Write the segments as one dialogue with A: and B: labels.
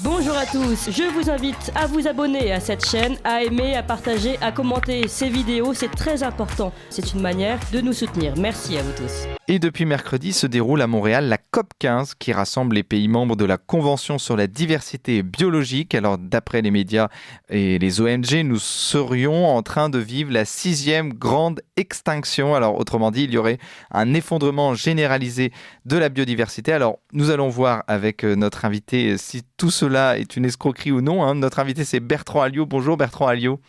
A: Bonjour à tous, je vous invite à vous abonner à cette chaîne, à aimer, à partager, à commenter ces vidéos, c'est très important. C'est une manière de nous soutenir. Merci à vous tous.
B: Et depuis mercredi se déroule à Montréal la COP15 qui rassemble les pays membres de la Convention sur la diversité biologique. Alors d'après les médias et les ONG, nous serions en train de vivre la 6e grande extinction. Alors autrement dit, il y aurait un effondrement généralisé de la biodiversité. Alors nous allons voir avec notre invité si tout cela est une escroquerie ou non. Notre invité c'est Bertrand Alliot. Bonjour Bertrand Alliot.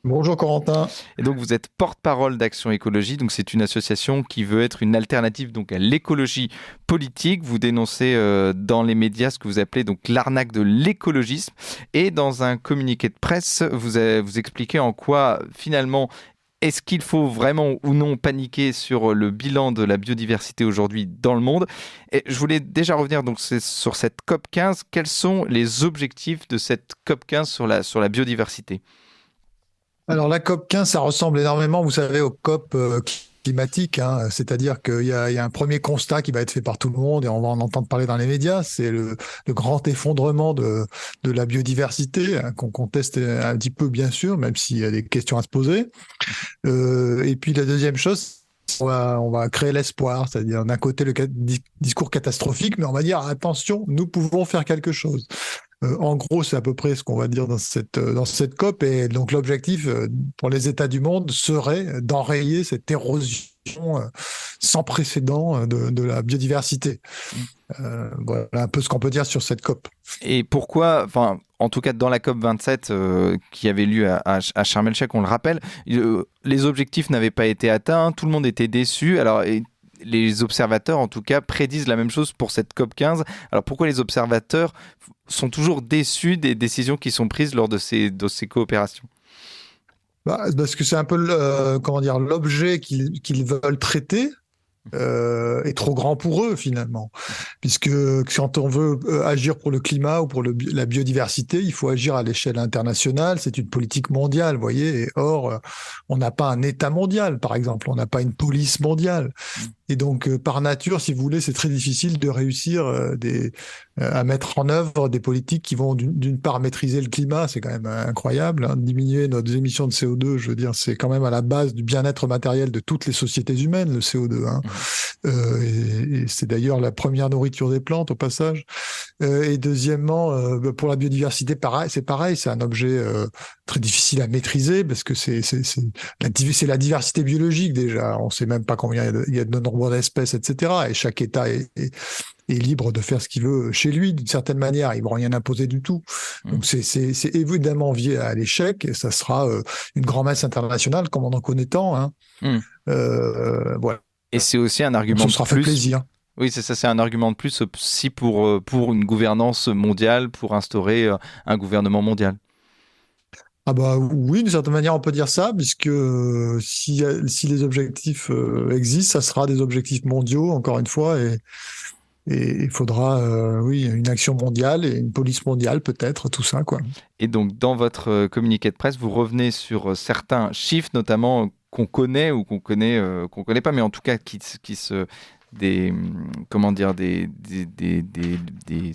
C: Bonjour Corentin.
B: Et donc vous êtes porte-parole d'Action Écologie, donc c'est une association qui veut être une alternative donc à l'écologie politique. Vous dénoncez dans les médias ce que vous appelez donc l'arnaque de l'écologisme, et dans un communiqué de presse vous expliquez en quoi finalement est-ce qu'il faut vraiment ou non paniquer sur le bilan de la biodiversité aujourd'hui dans le monde. Et je voulais déjà revenir donc sur cette COP15. Quels sont les objectifs de cette COP15 sur la biodiversité ?
C: Alors la COP15, ça ressemble énormément, vous savez, aux COP climatiques, c'est-à-dire qu'il y a un premier constat qui va être fait par tout le monde et on va en entendre parler dans les médias, c'est le grand effondrement de la biodiversité, qu'on conteste un petit peu bien sûr, même s'il y a des questions à se poser. Et puis la deuxième chose, on va créer l'espoir, c'est-à-dire d'un côté le discours catastrophique, mais on va dire attention, nous pouvons faire quelque chose. En gros, c'est à peu près ce qu'on va dire dans cette COP. Et donc, l'objectif pour les États du monde serait d'enrayer cette érosion sans précédent de la biodiversité. Voilà un peu ce qu'on peut dire sur cette COP.
B: Et pourquoi, en tout cas dans la COP 27 qui avait lieu à Sharm el-Sheikh, on le rappelle, les objectifs n'avaient pas été atteints, tout le monde était déçu. Alors, les observateurs, en tout cas, prédisent la même chose pour cette COP 15. Alors pourquoi les observateurs sont toujours déçus des décisions qui sont prises lors de ces coopérations ?
C: Parce que c'est un peu l'objet qu'ils veulent traiter est trop grand pour eux finalement. Puisque quand on veut agir pour le climat ou pour la biodiversité, il faut agir à l'échelle internationale, c'est une politique mondiale, vous voyez. Et or, on n'a pas un État mondial, par exemple, on n'a pas une police mondiale. Et donc, par nature, si vous voulez, c'est très difficile de réussir à mettre en œuvre des politiques qui vont d'une part maîtriser le climat, c'est quand même incroyable, diminuer nos émissions de CO2, je veux dire, c'est quand même à la base du bien-être matériel de toutes les sociétés humaines, le CO2. Et c'est d'ailleurs la première nourriture des plantes, au passage. Et deuxièmement, pour la biodiversité, c'est pareil, c'est un objet très difficile à maîtriser parce que c'est la diversité biologique déjà. On ne sait même pas combien il y a de nombreuses espèces, etc. Et chaque État est libre de faire ce qu'il veut chez lui, d'une certaine manière. Ils ne vont rien imposer du tout. Donc c'est évidemment vié à l'échec et ça sera une grand-messe internationale comme on en connaît tant. Voilà.
B: Et c'est aussi un argument
C: de plus. Fait plaisir.
B: Oui, c'est ça, c'est un argument de plus aussi pour une gouvernance mondiale, pour instaurer un gouvernement mondial.
C: Ah oui, d'une certaine manière, on peut dire ça, puisque si les objectifs existent, ça sera des objectifs mondiaux, encore une fois, et il faudra, une action mondiale et une police mondiale, peut-être, tout ça, quoi.
B: Et donc, dans votre communiqué de presse, vous revenez sur certains chiffres, notamment qu'on connaît ou qu'on connaît pas, mais en tout cas des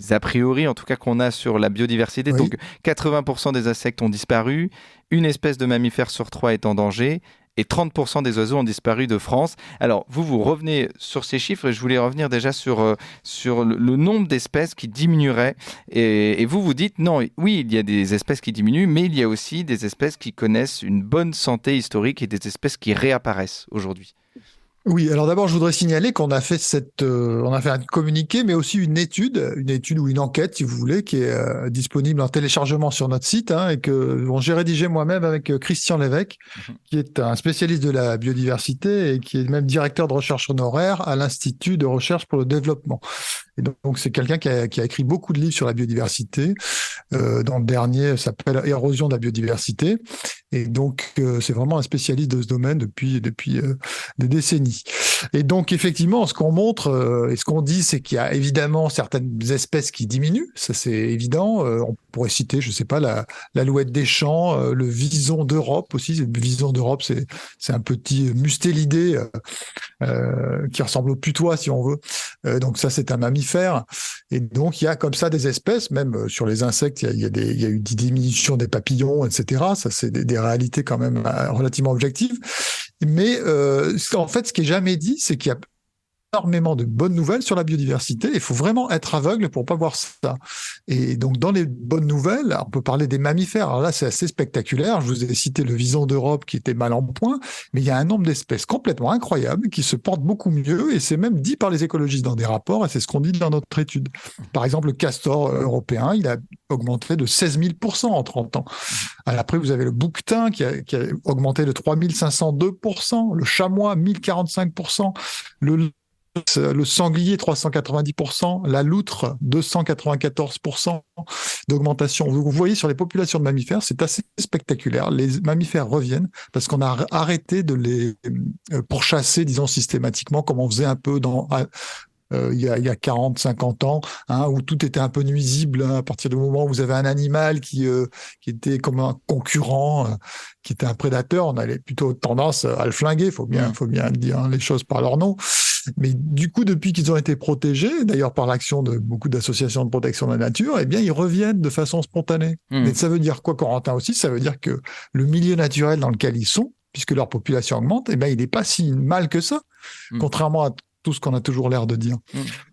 B: a priori en tout cas qu'on a sur la biodiversité. Oui. Donc 80% des insectes ont disparu, une espèce de mammifère sur 3 est en danger et 30% des oiseaux ont disparu de France. Alors vous revenez sur ces chiffres et je voulais revenir déjà sur le nombre d'espèces qui diminueraient et vous dites non, oui il y a des espèces qui diminuent mais il y a aussi des espèces qui connaissent une bonne santé historique et des espèces qui réapparaissent aujourd'hui.
C: Oui, alors d'abord, je voudrais signaler qu'on a fait un communiqué, mais aussi une étude ou une enquête, si vous voulez, qui est disponible en téléchargement sur notre site, et que j'ai rédigé moi-même avec Christian Lévesque, qui est un spécialiste de la biodiversité et qui est même directeur de recherche honoraire à l'Institut de recherche pour le développement. Et donc c'est quelqu'un qui a écrit beaucoup de livres sur la biodiversité. Dans le dernier, ça s'appelle Érosion de la biodiversité. Et donc c'est vraiment un spécialiste de ce domaine depuis des décennies. Et donc, effectivement, ce qu'on montre et ce qu'on dit, c'est qu'il y a évidemment certaines espèces qui diminuent. Ça, c'est évident. On pourrait citer, je sais pas, l'alouette des champs, le vison d'Europe aussi. Le vison d'Europe, c'est un petit mustélidé qui ressemble au putois, si on veut. Donc ça, c'est un mammifère. Et donc, il y a comme ça des espèces, même sur les insectes, il y a eu des diminutions des papillons, etc. Ça, c'est des réalités quand même relativement objectives. Mais en fait, ce qui est jamais dit, c'est qu'il y a énormément de bonnes nouvelles sur la biodiversité. Il faut vraiment être aveugle pour pas voir ça. Et donc, dans les bonnes nouvelles, on peut parler des mammifères. Alors là, c'est assez spectaculaire. Je vous ai cité le vison d'Europe qui était mal en point, mais il y a un nombre d'espèces complètement incroyable qui se portent beaucoup mieux, et c'est même dit par les écologistes dans des rapports, et c'est ce qu'on dit dans notre étude. Par exemple, le castor européen, il a augmenté de 16 000% en 30 ans. Alors après, vous avez le bouquetin qui a augmenté de 3 502%, le chamois 1045%, le sanglier 390%, la loutre 294% d'augmentation. Vous voyez sur les populations de mammifères, c'est assez spectaculaire. Les mammifères reviennent parce qu'on a arrêté de les pourchasser, disons, systématiquement, comme on faisait un peu il y a 40, 50 ans, où tout était un peu nuisible, à partir du moment où vous avez un animal qui était comme un concurrent, qui était un prédateur, on avait plutôt tendance à le flinguer, faut bien dire les choses par leur nom. Mais du coup, depuis qu'ils ont été protégés, d'ailleurs par l'action de beaucoup d'associations de protection de la nature, eh bien, ils reviennent de façon spontanée. Mais ça veut dire quoi, Corentin, aussi? Ça veut dire que le milieu naturel dans lequel ils sont, puisque leur population augmente, eh bien, il n'est pas si mal que ça, contrairement à tout ce qu'on a toujours l'air de dire.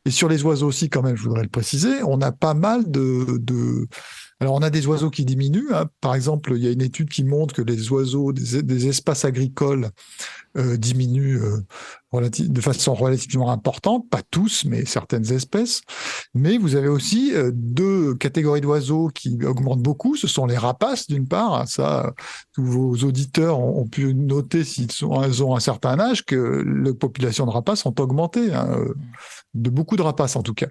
C: Et sur les oiseaux aussi, quand même, je voudrais le préciser, on a pas mal Alors, on a des oiseaux qui diminuent. Par exemple, il y a une étude qui montre que les oiseaux des espaces agricoles diminuent de façon relativement importante. Pas tous, mais certaines espèces. Mais vous avez aussi deux catégories d'oiseaux qui augmentent beaucoup. Ce sont les rapaces, d'une part. Ça, tous vos auditeurs ont pu noter, s'ils ont un certain âge, que les populations de rapaces ont augmenté. De beaucoup de rapaces, en tout cas.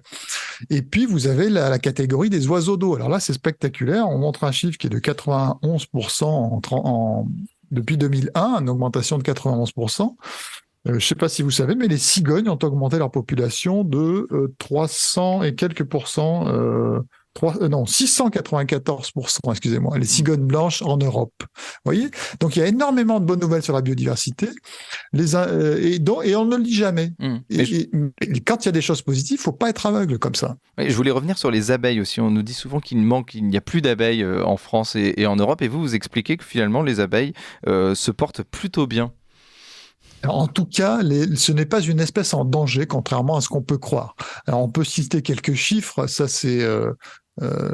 C: Et puis, vous avez la catégorie des oiseaux d'eau. Alors là, c'est spectaculaire. On montre un chiffre qui est de 91% depuis 2001, une augmentation de 91%. Je ne sais pas si vous savez, mais les cigognes ont augmenté leur population de 300 et quelques pourcents, 694%, excusez-moi, les cigognes blanches en Europe. Vous voyez? Donc, il y a énormément de bonnes nouvelles sur la biodiversité, et on ne le dit jamais. Et quand il y a des choses positives, il ne faut pas être aveugle comme ça.
B: Oui, je voulais revenir sur les abeilles aussi. On nous dit souvent qu'il n'y a plus d'abeilles en France et en Europe, et vous expliquez que finalement, les abeilles se portent plutôt bien.
C: En tout cas, ce n'est pas une espèce en danger, contrairement à ce qu'on peut croire. Alors, on peut citer quelques chiffres. Ça, c'est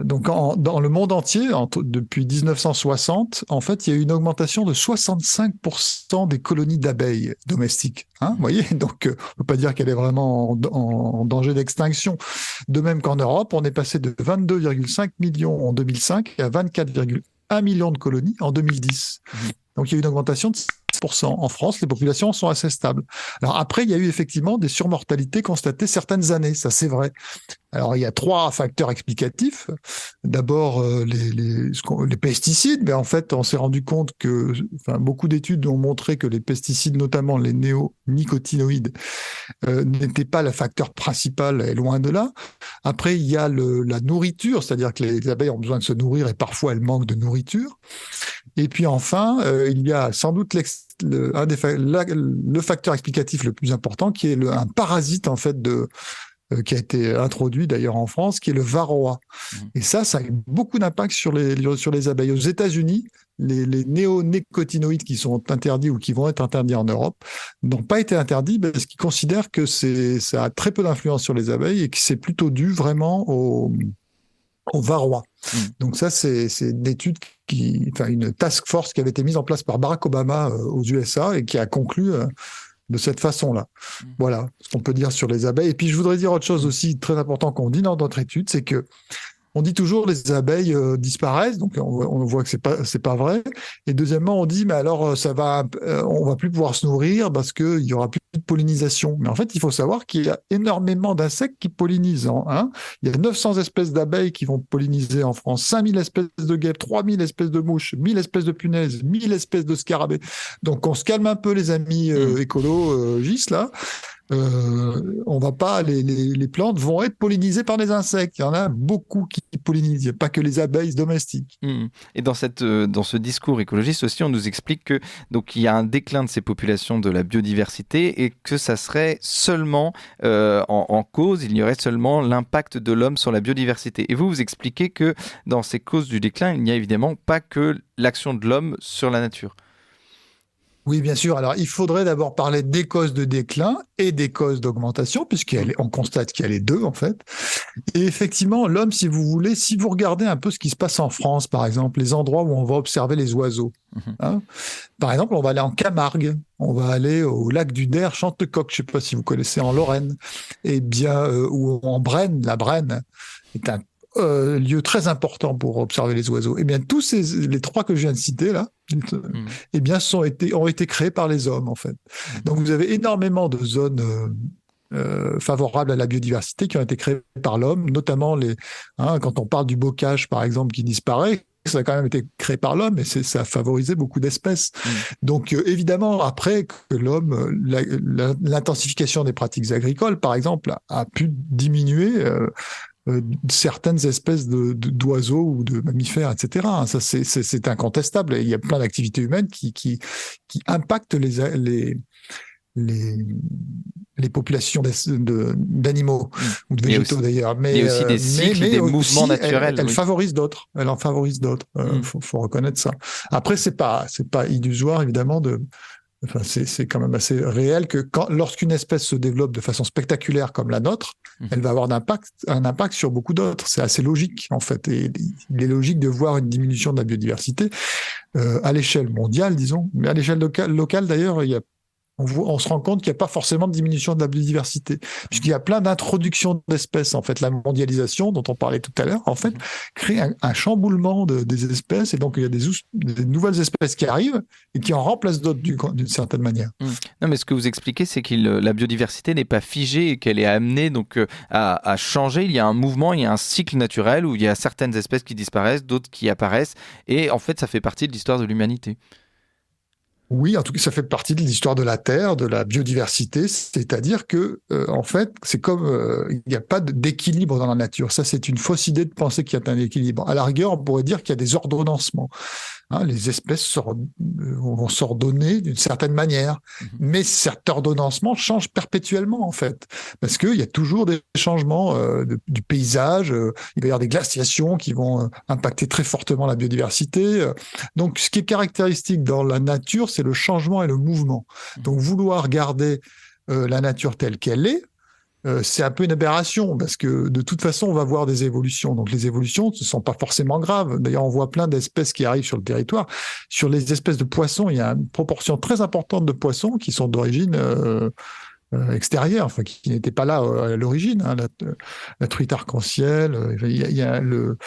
C: donc dans le monde entier, depuis 1960, en fait, il y a eu une augmentation de 65% des colonies d'abeilles domestiques. Vous voyez, donc on peut pas dire qu'elle est vraiment en danger d'extinction. De même qu'en Europe, on est passé de 22,5 millions en 2005 à 24,1 millions de colonies en 2010. Donc il y a eu une augmentation de 6%. En France, les populations sont assez stables. Alors après, il y a eu effectivement des surmortalités constatées certaines années, ça c'est vrai. Alors il y a 3 facteurs explicatifs. D'abord les pesticides, mais en fait on s'est rendu compte que beaucoup d'études ont montré que les pesticides, notamment les néonicotinoïdes, n'étaient pas le facteur principal, et loin de là. Après il y a la nourriture, c'est-à-dire que les abeilles ont besoin de se nourrir et parfois elles manquent de nourriture. Et puis enfin, il y a sans doute le facteur explicatif le plus important, qui est un parasite en fait qui a été introduit d'ailleurs en France, qui est le varroa. Et ça a eu beaucoup d'impact sur les abeilles. Aux États-Unis, les néonicotinoïdes qui sont interdits ou qui vont être interdits en Europe n'ont pas été interdits parce qu'ils considèrent que ça a très peu d'influence sur les abeilles et que c'est plutôt dû vraiment au varroa. Donc ça, c'est une étude une task force qui avait été mise en place par Barack Obama aux USA et qui a conclu de cette façon-là. Voilà ce qu'on peut dire sur les abeilles. Et puis je voudrais dire autre chose aussi très important qu'on dit dans notre étude, c'est que On dit toujours les abeilles disparaissent, donc on voit que c'est pas vrai. Et deuxièmement, on dit mais alors on va plus pouvoir se nourrir parce qu'il y aura plus de pollinisation. Mais en fait, il faut savoir qu'il y a énormément d'insectes qui pollinisent. Hein. Il y a 900 espèces d'abeilles qui vont polliniser en France, 5000 espèces de guêpes, 3000 espèces de mouches, 1000 espèces de punaises, 1000 espèces de scarabées. Donc on se calme un peu les amis écologistes là. On va pas, les plantes vont être pollinisées par les insectes. Il y en a beaucoup qui pollinisent, il n'y a pas que les abeilles domestiques.
B: Et dans ce discours écologiste aussi, on nous explique que donc il y a un déclin de ces populations de la biodiversité et que ça serait seulement en cause, il y aurait seulement l'impact de l'homme sur la biodiversité. Et vous expliquez que dans ces causes du déclin, il n'y a évidemment pas que l'action de l'homme sur la nature.
C: Oui, bien sûr. Alors, il faudrait d'abord parler des causes de déclin et des causes d'augmentation, puisqu'on constate qu'il y a les deux, en fait. Et effectivement, l'homme, si vous voulez, si vous regardez un peu ce qui se passe en France, par exemple, les endroits où on va observer les oiseaux. Hein, par exemple, on va aller en Camargue, on va aller au lac du Der, Chantecoq, je ne sais pas si vous connaissez, en Lorraine, et bien, ou en Brenne, la Brenne est un lieu très important pour observer les oiseaux. Eh bien, les trois que je viens de citer là, eh bien, ont été créés par les hommes en fait. Donc, vous avez énormément de zones favorables à la biodiversité qui ont été créées par l'homme, notamment quand on parle du bocage par exemple qui disparaît. Ça a quand même été créé par l'homme et ça a favorisé beaucoup d'espèces. Donc, évidemment, après que l'homme, l'intensification des pratiques agricoles, par exemple, a pu diminuer certaines espèces d'oiseaux ou de mammifères, etc. Ça, c'est incontestable. Et il y a plein d'activités humaines qui impactent les populations d'animaux ou de végétaux d'ailleurs.
B: Mais il y a aussi des cycles, des mouvements naturels.
C: Elle favorise d'autres. Elle en favorise d'autres. Faut reconnaître ça. Après, c'est pas illusoire évidemment Enfin, c'est quand même assez réel que lorsqu'une espèce se développe de façon spectaculaire comme la nôtre, elle va avoir un impact sur beaucoup d'autres. C'est assez logique, en fait. Et il est logique de voir une diminution de la biodiversité à l'échelle mondiale, disons. Mais à l'échelle locale, d'ailleurs, on se rend compte qu'il n'y a pas forcément de diminution de la biodiversité, puisqu'il y a plein d'introductions d'espèces. En fait, la mondialisation, dont on parlait tout à l'heure, en fait, crée un chamboulement des espèces, et donc il y a des nouvelles espèces qui arrivent et qui en remplacent d'autres d'une certaine manière.
B: Non, mais ce que vous expliquez, c'est que la biodiversité n'est pas figée et qu'elle est amenée donc à changer. Il y a un mouvement, il y a un cycle naturel où il y a certaines espèces qui disparaissent, d'autres qui apparaissent, et en fait, ça fait partie de l'histoire de l'humanité.
C: Oui, en tout cas, ça fait partie de l'histoire de la Terre, de la biodiversité. C'est-à-dire que, en fait, c'est comme il n'y a pas d'équilibre dans la nature. Ça, c'est une fausse idée de penser qu'il y a un équilibre. À la rigueur, on pourrait dire qu'il y a des ordonnancements. Les espèces vont s'ordonner d'une certaine manière, mais cet ordonnancement change perpétuellement en fait, parce qu'il y a toujours des changements du paysage. Il va y avoir des glaciations qui vont impacter très fortement la biodiversité. Donc, ce qui est caractéristique dans la nature, c'est le changement et le mouvement. Donc, vouloir garder la nature telle qu'elle est, c'est un peu une aberration parce que de toute façon, on va voir des évolutions. Donc les évolutions ne sont pas forcément graves. D'ailleurs, on voit plein d'espèces qui arrivent sur le territoire. Sur les espèces de poissons, il y a une proportion très importante de poissons qui sont d'origine extérieure, enfin qui n'étaient pas là à l'origine. La truite arc-en-ciel, il y a le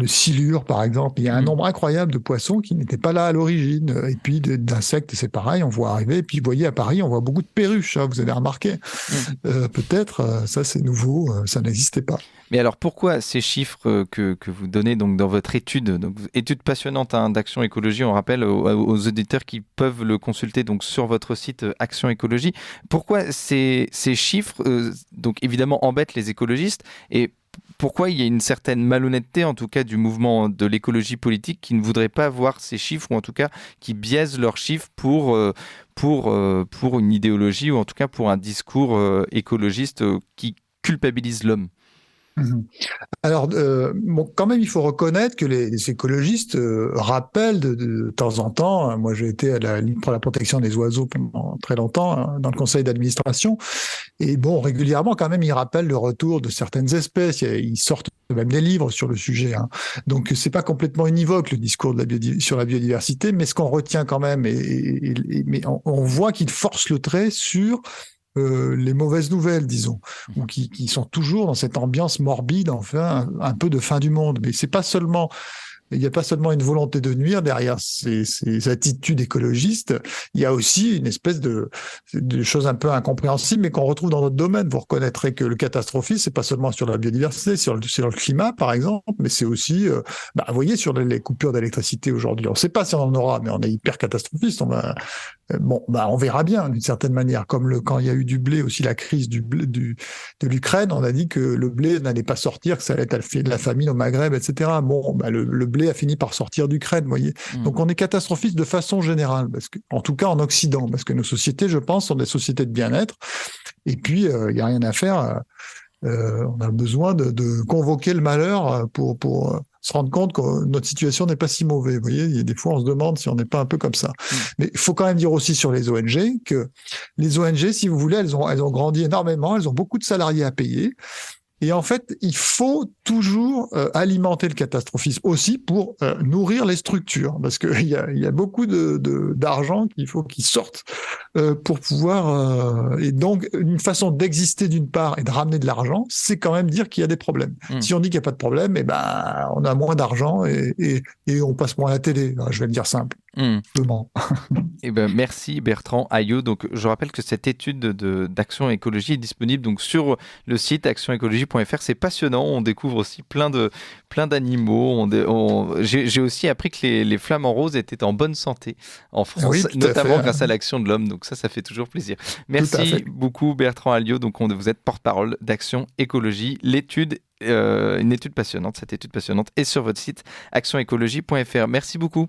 C: silure, par exemple. Il y a un nombre incroyable de poissons qui n'étaient pas là à l'origine. Et puis d'insectes, c'est pareil, on voit arriver. Et puis, vous voyez, à Paris, on voit beaucoup de perruches, vous avez remarqué. Peut-être, ça c'est nouveau, ça n'existait pas.
B: Mais alors, pourquoi ces chiffres que vous donnez donc, dans votre étude, donc, étude passionnante d'Action Écologie, on rappelle aux auditeurs qui peuvent le consulter donc, sur votre site Action Écologie, pourquoi ces chiffres, donc évidemment, embêtent les écologistes et pourquoi il y a une certaine malhonnêteté, en tout cas du mouvement de l'écologie politique, qui ne voudrait pas voir ces chiffres, ou en tout cas qui biaisent leurs chiffres pour une idéologie, ou en tout cas pour un discours écologiste qui culpabilise l'homme?
C: Alors, quand même, il faut reconnaître que les écologistes rappellent de temps en temps. Moi, j'ai été à la Ligue pour la protection des oiseaux pendant très longtemps dans le conseil d'administration. Et bon, régulièrement, quand même, ils rappellent le retour de certaines espèces. Ils sortent même des livres sur le sujet. Donc, c'est pas complètement univoque le discours sur la biodiversité, mais ce qu'on retient quand même, mais on voit qu'ils forcent le trait sur les mauvaises nouvelles, disons, ou qui sont toujours dans cette ambiance morbide, enfin, un peu de fin du monde. Mais c'est pas seulement... Il n'y a pas seulement une volonté de nuire derrière ces attitudes écologistes, il y a aussi une espèce de choses un peu incompréhensibles, mais qu'on retrouve dans d'autres domaines. Vous reconnaîtrez que le catastrophisme, c'est pas seulement sur la biodiversité, sur le climat, par exemple, mais c'est aussi, vous voyez, sur les coupures d'électricité aujourd'hui. On ne sait pas si on en aura, mais on est hyper catastrophiste. On verra bien, d'une certaine manière. Comme quand il y a eu du blé, aussi la crise de l'Ukraine, on a dit que le blé n'allait pas sortir, que ça allait être de la famine au Maghreb, etc. Le blé a fini par sortir d'Ukraine, vous voyez. Donc on est catastrophiste de façon générale, en tout cas en Occident, parce que nos sociétés, je pense, sont des sociétés de bien-être. Et puis, il n'y a rien à faire. On a besoin de convoquer le malheur pour se rendre compte que notre situation n'est pas si mauvaise. Vous voyez, il y a des fois, on se demande si on n'est pas un peu comme ça. Mais il faut quand même dire aussi sur les ONG que les ONG, si vous voulez, elles ont grandi énormément, elles ont beaucoup de salariés à payer. Et en fait, il faut toujours alimenter le catastrophisme aussi pour nourrir les structures, parce qu'il y a beaucoup d'argent qu'il faut qu'il sorte pour pouvoir... et donc, une façon d'exister d'une part et de ramener de l'argent, c'est quand même dire qu'il y a des problèmes. Si on dit qu'il n'y a pas de problème, on a moins d'argent et on passe moins à la télé. Je vais le dire simple.
B: Merci Bertrand Aillot. Donc, je rappelle que cette étude d'Action Écologie est disponible donc sur le site actionécologie.fr. C'est passionnant. On découvre aussi plein d'animaux. J'ai aussi appris que les flamants roses étaient en bonne santé en France, notamment grâce à l'action de l'homme. Donc ça fait toujours plaisir. Merci beaucoup Bertrand Aillot. Donc vous êtes porte-parole d'Action Écologie. Une étude passionnante. Cette étude passionnante est sur votre site actionécologie.fr. Merci beaucoup.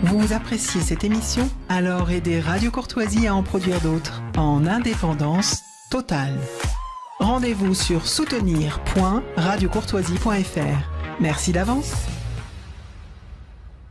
D: Vous appréciez cette émission? Alors aidez Radio Courtoisie à en produire d'autres en indépendance totale. Rendez-vous sur soutenir.radiocourtoisie.fr. Merci d'avance.